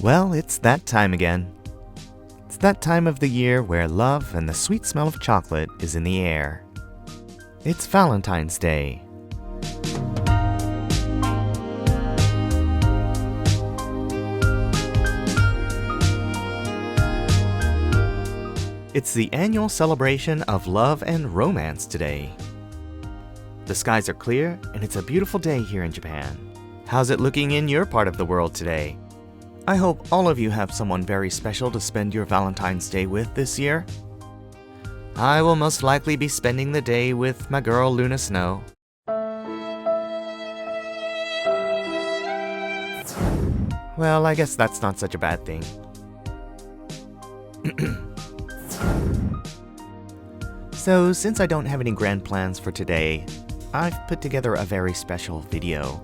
Well, it's that time again. It's that time of the year where love and the sweet smell of chocolate is in the air. It's Valentine's Day. It's the annual celebration of love and romance today. The skies are clear, and it's a beautiful day here in Japan. How's it looking in your part of the world today? I hope all of you have someone very special to spend your Valentine's Day with this year. I will most likely be spending the day with my girl Luna Snow. Well, I guess that's not such a bad thing. So, since I don't have any grand plans for today, I've put together a very special video.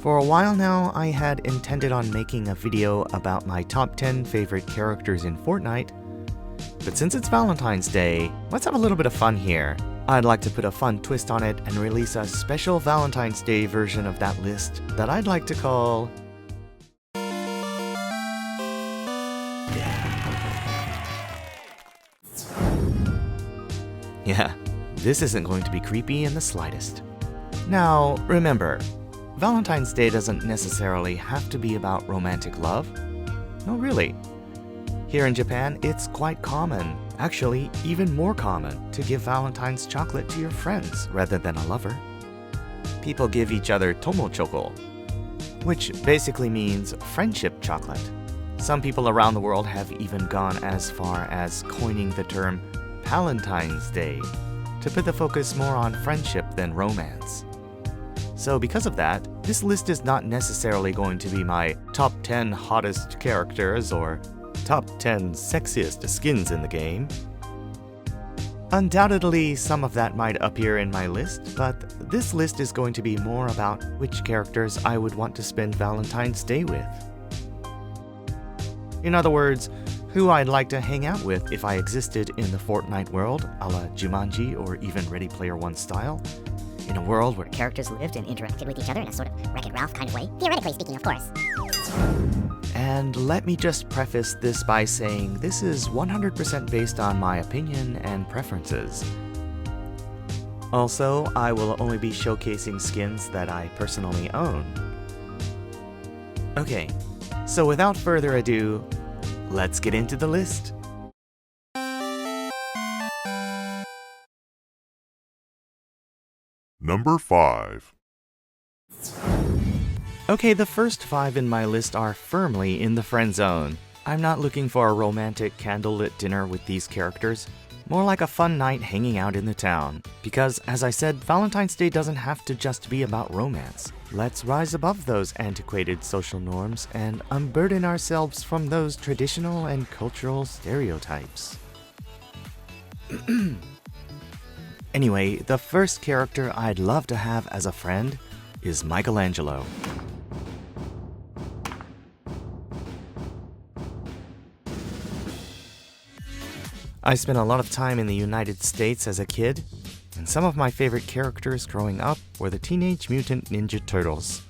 For a while now, I had intended on making a video about my top 10 favorite characters in Fortnite, but since it's Valentine's Day, let's have a little bit of fun here. I'd like to put a fun twist on it and release a special Valentine's Day version of that list that I'd like to call... Yeah, this isn't going to be creepy in the slightest. Now, remember, Valentine's Day doesn't necessarily have to be about romantic love. No, really. Here in Japan, it's quite common, actually even more common, to give Valentine's chocolate to your friends rather than a lover. People give each other tomo choco, which basically means friendship chocolate. Some people around the world have even gone as far as coining the term Valentine's Day to put the focus more on friendship than romance. So because of that, this list is not necessarily going to be my top 10 hottest characters or top 10 sexiest skins in the game. Undoubtedly, some of that might appear in my list, but this list is going to be more about which characters I would want to spend Valentine's Day with. In other words, who I'd like to hang out with if I existed in the Fortnite world, a la Jumanji or even Ready Player One style. In a world where characters lived and interacted with each other in a sort of Wreck-It Ralph kind of way. Theoretically speaking, of course. And let me just preface this by saying this is 100% based on my opinion and preferences. Also, I will only be showcasing skins that I personally own. Okay, so without further ado, let's get into the list. Number 5. Okay, the first 5 in my list are firmly in the friend zone. I'm not looking for a romantic candlelit dinner with these characters, more like a fun night hanging out in the town. Because, as I said, Valentine's Day doesn't have to just be about romance. Let's rise above those antiquated social norms and unburden ourselves from those traditional and cultural stereotypes. Anyway, the first character I'd love to have as a friend is Michelangelo. I spent a lot of time in the United States as a kid, and some of my favorite characters growing up were the Teenage Mutant Ninja Turtles.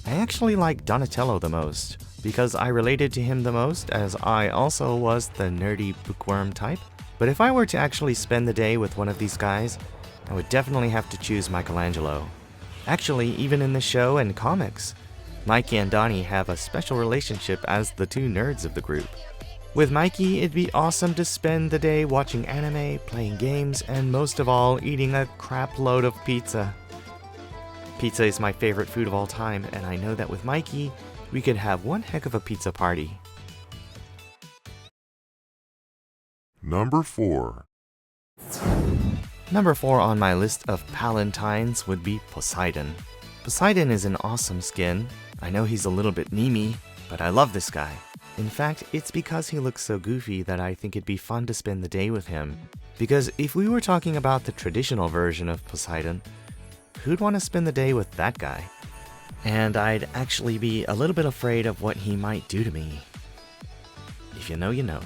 I actually like Donatello the most, because I related to him the most as I also was the nerdy bookworm type. But if I were to actually spend the day with one of these guys, I would definitely have to choose Michelangelo. Actually, even in the show and comics, Mikey and Donnie have a special relationship as the two nerds of the group. With Mikey, it'd be awesome to spend the day watching anime, playing games, and most of all, eating a crap load of pizza. Pizza is my favorite food of all time, and I know that with Mikey, we could have one heck of a pizza party. Number 4. Number 4 on my list of Valentines would be Poseidon. Poseidon is an awesome skin. I know he's a little bit memey, but I love this guy. In fact, it's because he looks so goofy that I think it'd be fun to spend the day with him. Because if we were talking about the traditional version of Poseidon, who'd want to spend the day with that guy? And I'd actually be a little bit afraid of what he might do to me. If you know, you know.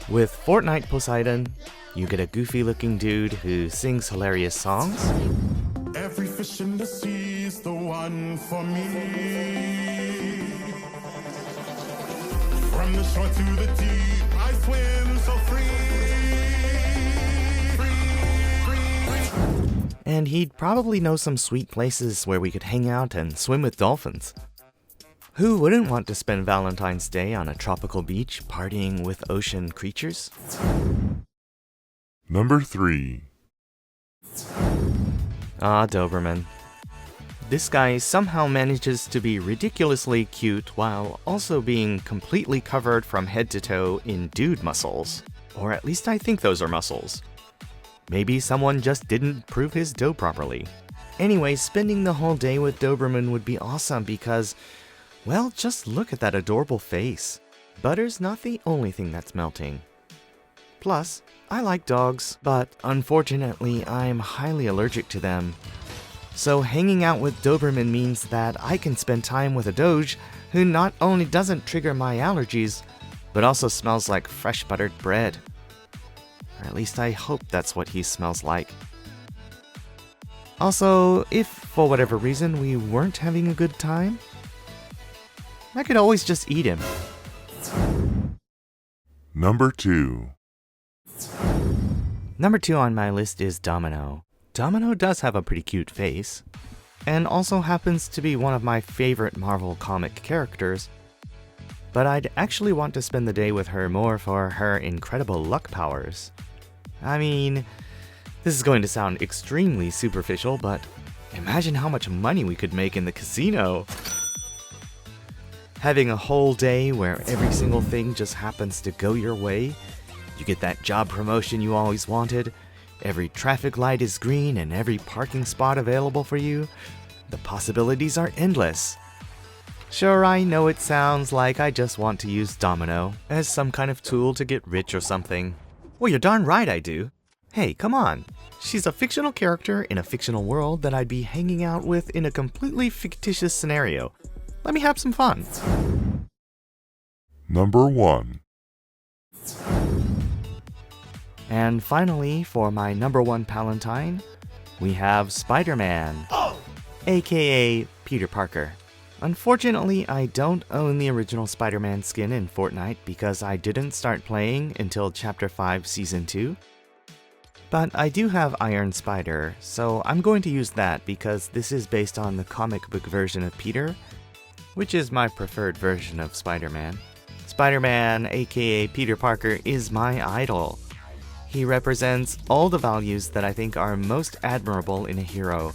With Fortnite Poseidon, you get a goofy-looking dude who sings hilarious songs. Every fish in the sea is the one for me. From the shore to the deep, I swim so free. And he'd probably know some sweet places where we could hang out and swim with dolphins. Who wouldn't want to spend Valentine's Day on a tropical beach partying with ocean creatures? Number 3. Ah, Doberman. This guy somehow manages to be ridiculously cute while also being completely covered from head to toe in dude muscles. Or at least I think those are muscles. Maybe someone just didn't prove his dough properly. Anyway, spending the whole day with Doberman would be awesome because, well, just look at that adorable face. Butter's not the only thing that's melting. Plus, I like dogs, but unfortunately, I'm highly allergic to them. So hanging out with Doberman means that I can spend time with a Doge who not only doesn't trigger my allergies, but also smells like fresh buttered bread. Or at least I hope that's what he smells like. Also, if for whatever reason we weren't having a good time, I could always just eat him. Number 2. Number 2 on my list is Domino. Domino does have a pretty cute face, and also happens to be one of my favorite Marvel comic characters, but I'd actually want to spend the day with her more for her incredible luck powers. I mean, this is going to sound extremely superficial, but imagine how much money we could make in the casino. Having a whole day where every single thing just happens to go your way, you get that job promotion you always wanted, every traffic light is green and every parking spot available for you, the possibilities are endless. Sure, I know it sounds like I just want to use Domino as some kind of tool to get rich or something. Well, you're darn right I do. Hey, come on. She's a fictional character in a fictional world that I'd be hanging out with in a completely fictitious scenario. Let me have some fun. Number 1. And finally, for my number 1 Valentine, we have Spider-Man, aka Peter Parker. Unfortunately, I don't own the original Spider-Man skin in Fortnite because I didn't start playing until Chapter 5 Season 2. But I do have Iron Spider, so I'm going to use that because this is based on the comic book version of Peter, which is my preferred version of Spider-Man. Spider-Man, aka Peter Parker, is my idol. He represents all the values that I think are most admirable in a hero: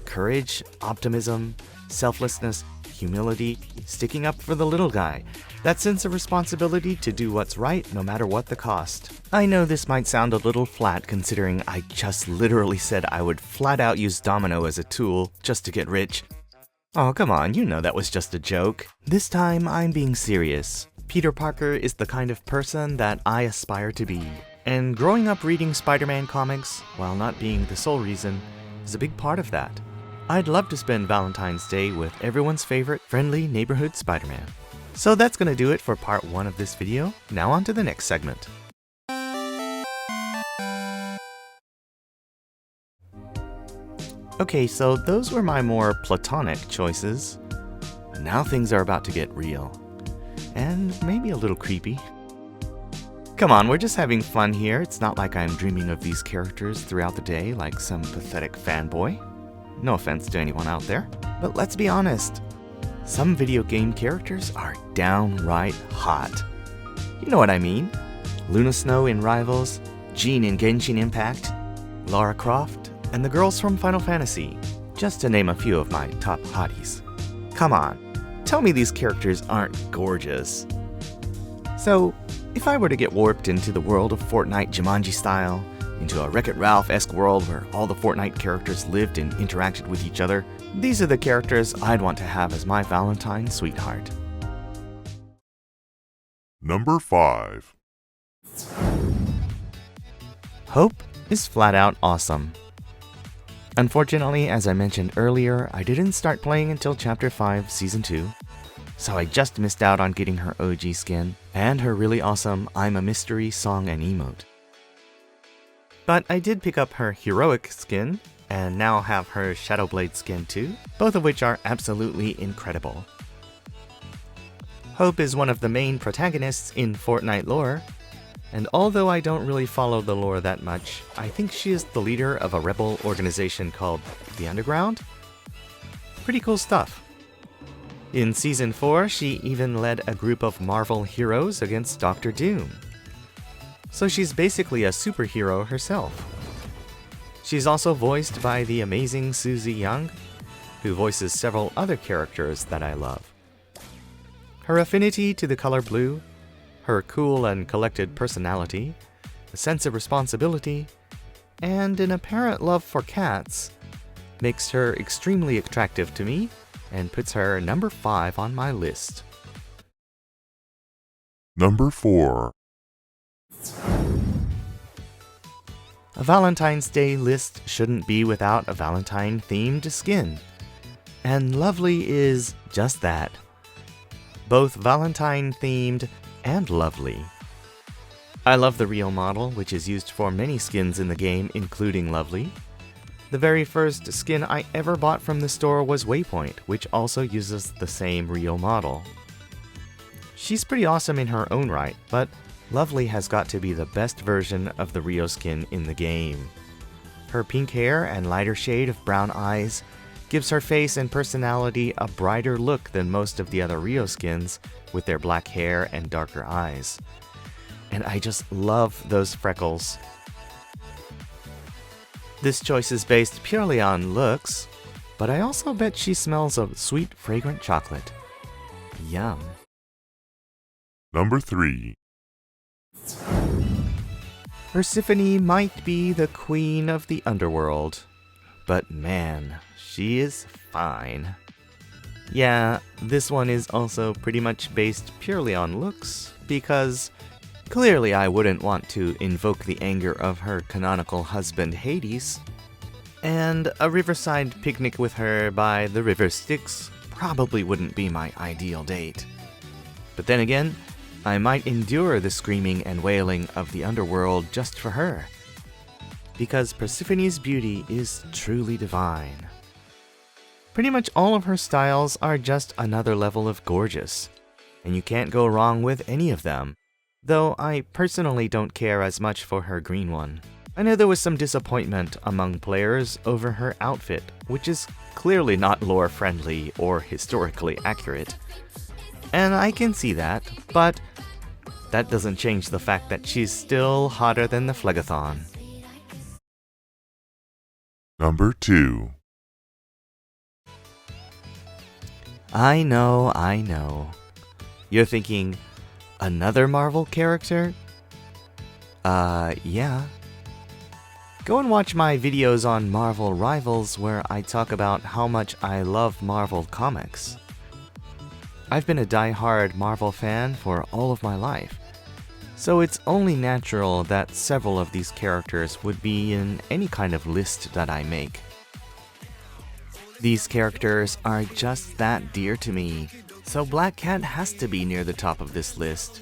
courage, optimism, selflessness, humility, sticking up for the little guy, that sense of responsibility to do what's right no matter what the cost. I know this might sound a little flat considering I just literally said I would flat out use Domino as a tool just to get rich. Oh, come on, you know that was just a joke. This time I'm being serious. Peter Parker is the kind of person that I aspire to be. And growing up reading Spider-Man comics, while not being the sole reason, is a big part of that. I'd love to spend Valentine's Day with everyone's favorite friendly neighborhood Spider-Man. So that's gonna do it for part 1 of this video. Now on to the next segment. Okay, so those were my more platonic choices. Now things are about to get real. And maybe a little creepy. Come on, we're just having fun here. It's not like I'm dreaming of these characters throughout the day like some pathetic fanboy. No offense to anyone out there. But let's be honest. Some video game characters are downright hot. You know what I mean. Luna Snow in Rivals, Jean in Genshin Impact, Lara Croft, and the girls from Final Fantasy. Just to name a few of my top hotties. Come on, tell me these characters aren't gorgeous. So, if I were to get warped into the world of Fortnite Jumanji style, into a Wreck-It Ralph-esque world where all the Fortnite characters lived and interacted with each other, these are the characters I'd want to have as my Valentine sweetheart. Number 5. Hope is flat out awesome. Unfortunately, as I mentioned earlier, I didn't start playing until Chapter 5 Season 2, so I just missed out on getting her OG skin and her really awesome I'm a Mystery song and emote. But I did pick up her heroic skin, and now have her Shadowblade skin too, both of which are absolutely incredible. Hope is one of the main protagonists in Fortnite lore, and although I don't really follow the lore that much, I think she is the leader of a rebel organization called the Underground. Pretty cool stuff. In Season 4, she even led a group of Marvel heroes against Doctor Doom. So she's basically a superhero herself. She's also voiced by the amazing Susie Young, who voices several other characters that I love. Her affinity to the color blue, her cool and collected personality, a sense of responsibility, and an apparent love for cats makes her extremely attractive to me and puts her number 5 on my list. Number 4. A Valentine's Day list shouldn't be without a Valentine-themed skin. And Lovely is just that. Both Valentine-themed and lovely. I love the real model, which is used for many skins in the game, including Lovely. The very first skin I ever bought from the store was Waypoint, which also uses the same real model. She's pretty awesome in her own right, but Lovely has got to be the best version of the Rio skin in the game. Her pink hair and lighter shade of brown eyes gives her face and personality a brighter look than most of the other Rio skins with their black hair and darker eyes. And I just love those freckles. This choice is based purely on looks, but I also bet she smells of sweet, fragrant chocolate. Yum. Number 3. Persephone might be the queen of the underworld, but man, she is fine. Yeah, this one is also pretty much based purely on looks, because clearly I wouldn't want to invoke the anger of her canonical husband Hades, and a riverside picnic with her by the river Styx probably wouldn't be my ideal date. But then again, I might endure the screaming and wailing of the underworld just for her, because Persephone's beauty is truly divine. Pretty much all of her styles are just another level of gorgeous, and you can't go wrong with any of them, though I personally don't care as much for her green one. I know there was some disappointment among players over her outfit, which is clearly not lore-friendly or historically accurate. And I can see that, but that doesn't change the fact that she's still hotter than the Phlegathon. Number 2. I know. You're thinking, another Marvel character? Yeah. Go and watch my videos on Marvel Rivals where I talk about how much I love Marvel comics. I've been a die-hard Marvel fan for all of my life, so it's only natural that several of these characters would be in any kind of list that I make. These characters are just that dear to me, so Black Cat has to be near the top of this list.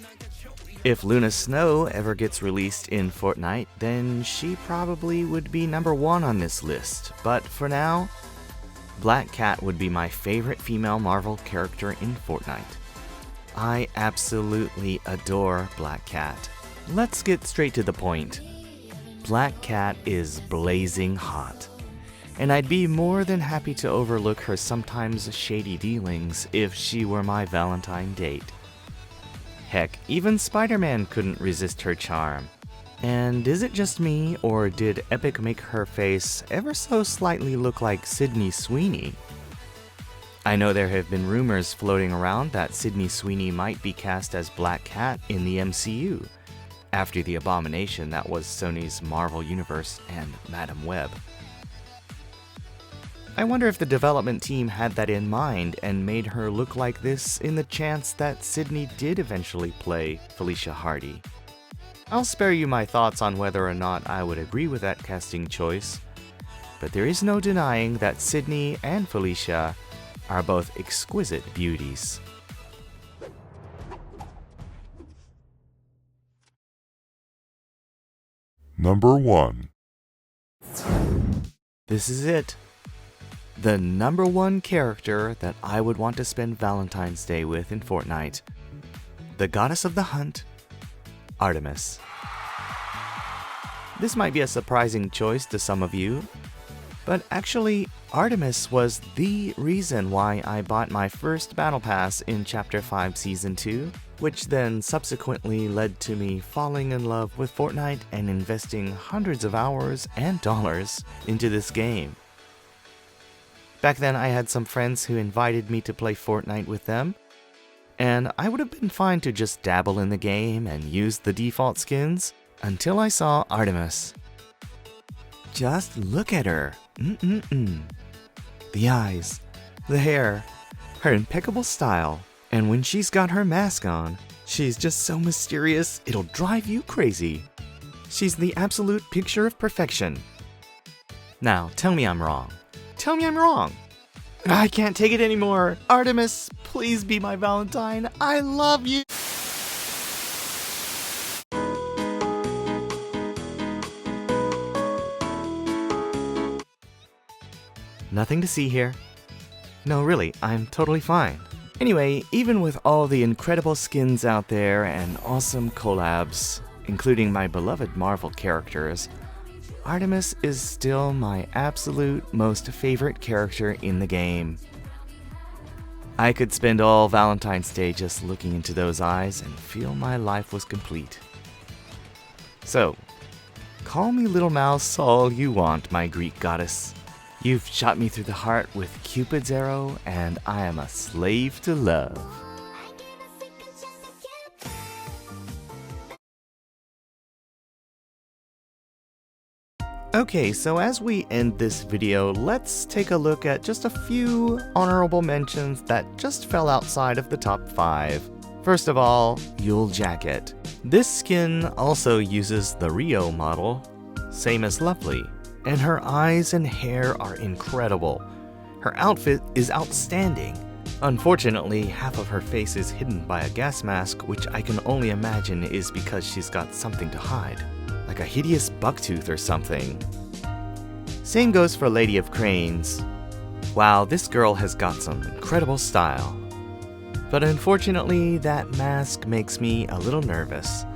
If Luna Snow ever gets released in Fortnite, then she probably would be number 1 on this list, but for now, Black Cat would be my favorite female Marvel character in Fortnite. I absolutely adore Black Cat. Let's get straight to the point. Black Cat is blazing hot, and I'd be more than happy to overlook her sometimes shady dealings if she were my Valentine date. Heck, even Spider-Man couldn't resist her charm. And is it just me, or did Epic make her face ever so slightly look like Sydney Sweeney? I know there have been rumors floating around that Sydney Sweeney might be cast as Black Cat in the MCU, after the abomination that was Sony's Marvel Universe and Madam Web. I wonder if the development team had that in mind and made her look like this in the chance that Sydney did eventually play Felicia Hardy. I'll spare you my thoughts on whether or not I would agree with that casting choice, but there is no denying that Sydney and Felicia are both exquisite beauties. Number 1. This is it. The number 1 character that I would want to spend Valentine's Day with in Fortnite. the goddess of the hunt, Artemis. This might be a surprising choice to some of you, but actually, Artemis was the reason why I bought my first Battle Pass in Chapter 5 Season 2, which then subsequently led to me falling in love with Fortnite and investing hundreds of hours and dollars into this game. Back then, I had some friends who invited me to play Fortnite with them, and I would have been fine to just dabble in the game and use the default skins until I saw Artemis. Just look at her. The eyes, the hair, her impeccable style, and when she's got her mask on, she's just so mysterious it'll drive you crazy. She's the absolute picture of perfection. Now, tell me I'm wrong. Tell me I'm wrong. I can't take it anymore. Artemis, please be my Valentine. I love you. Nothing to see here. No, really, I'm totally fine. Anyway, even with all the incredible skins out there and awesome collabs, including my beloved Marvel characters, Artemis is still my absolute most favorite character in the game. I could spend all Valentine's Day just looking into those eyes and feel my life was complete. So, call me Little Mouse all you want, my Greek goddess. You've shot me through the heart with Cupid's arrow, and I am a slave to love. Okay, so as we end this video, let's take a look at just a few honorable mentions that just fell outside of the top 5. First of all, Yule Jacket. This skin also uses the Rio model, same as Lovely, and her eyes and hair are incredible. Her outfit is outstanding. Unfortunately, half of her face is hidden by a gas mask, which I can only imagine is because she's got something to hide, like a hideous bucktooth or something. Same goes for Lady of Cranes. Wow, this girl has got some incredible style. But unfortunately, that mask makes me a little nervous.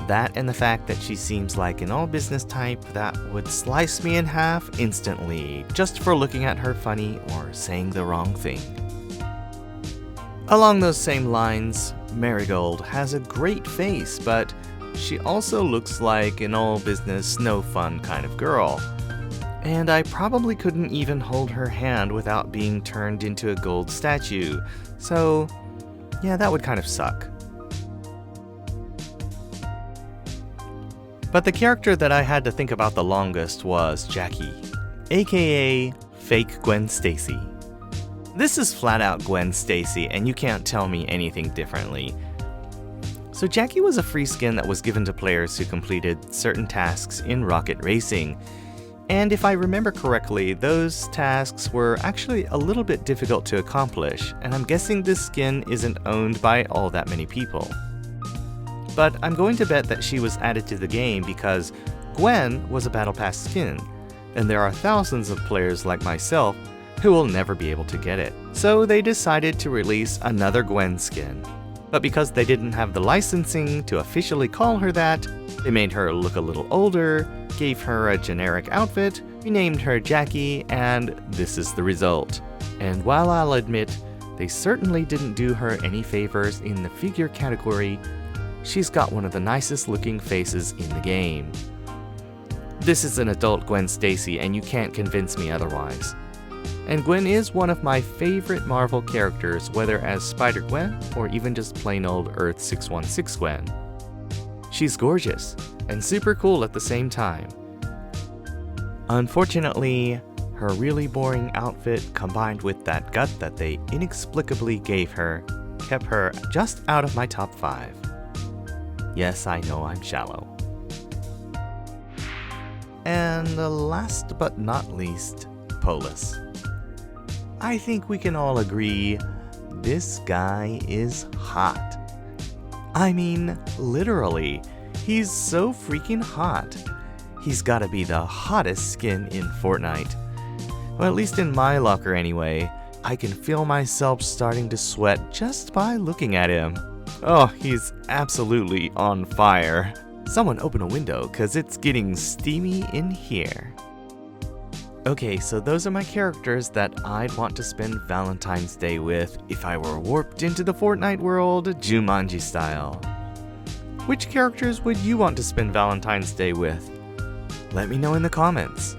That and the fact that she seems like an all-business type that would slice me in half instantly just for looking at her funny or saying the wrong thing. Along those same lines, Marigold has a great face, but she also looks like an all-business, no-fun kind of girl. And I probably couldn't even hold her hand without being turned into a gold statue, so yeah, that would kind of suck. But the character that I had to think about the longest was Jackie, aka Fake Gwen Stacy. This is flat out Gwen Stacy, and you can't tell me anything differently. So Jackie was a free skin that was given to players who completed certain tasks in Rocket Racing. And if I remember correctly, those tasks were actually a little bit difficult to accomplish, and I'm guessing this skin isn't owned by all that many people. But I'm going to bet that she was added to the game because Gwen was a Battle Pass skin, and there are thousands of players like myself who will never be able to get it. So they decided to release another Gwen skin. But because they didn't have the licensing to officially call her that, they made her look a little older, gave her a generic outfit, renamed her Jackie, and this is the result. And while I'll admit, they certainly didn't do her any favors in the figure category, she's got one of the nicest looking faces in the game. This is an adult Gwen Stacy, and you can't convince me otherwise. And Gwen is one of my favorite Marvel characters, whether as Spider-Gwen or even just plain old Earth 616 Gwen. She's gorgeous and super cool at the same time. Unfortunately, her really boring outfit combined with that gut that they inexplicably gave her kept her just out of my top 5. Yes, I know I'm shallow. And last but not least, Polus. I think we can all agree this guy is hot. I mean, literally, he's so freaking hot. He's gotta be the hottest skin in Fortnite. Well, at least in my locker anyway. I can feel myself starting to sweat just by looking at him. Oh, he's absolutely on fire. Someone open a window, cause it's getting steamy in here. Okay, so those are my characters that I'd want to spend Valentine's Day with if I were warped into the Fortnite world, Jumanji style. Which characters would you want to spend Valentine's Day with? Let me know in the comments.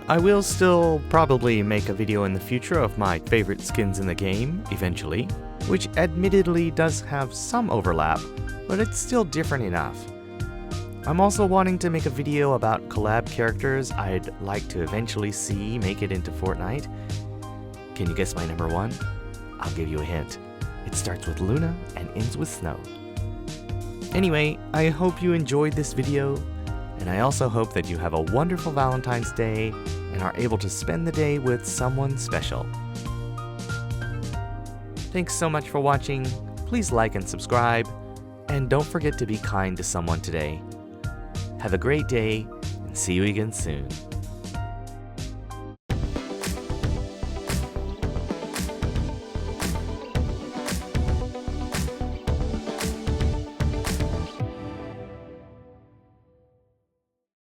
I will still probably make a video in the future of my favorite skins in the game, eventually, which admittedly does have some overlap, but it's still different enough. I'm also wanting to make a video about collab characters I'd like to eventually see make it into Fortnite. Can you guess my number one? I'll give you a hint. It starts with Luna and ends with Snow. Anyway, I hope you enjoyed this video, and I also hope that you have a wonderful Valentine's Day and are able to spend the day with someone special. Thanks so much for watching. Please like and subscribe, and don't forget to be kind to someone today. Have a great day, and see you again soon.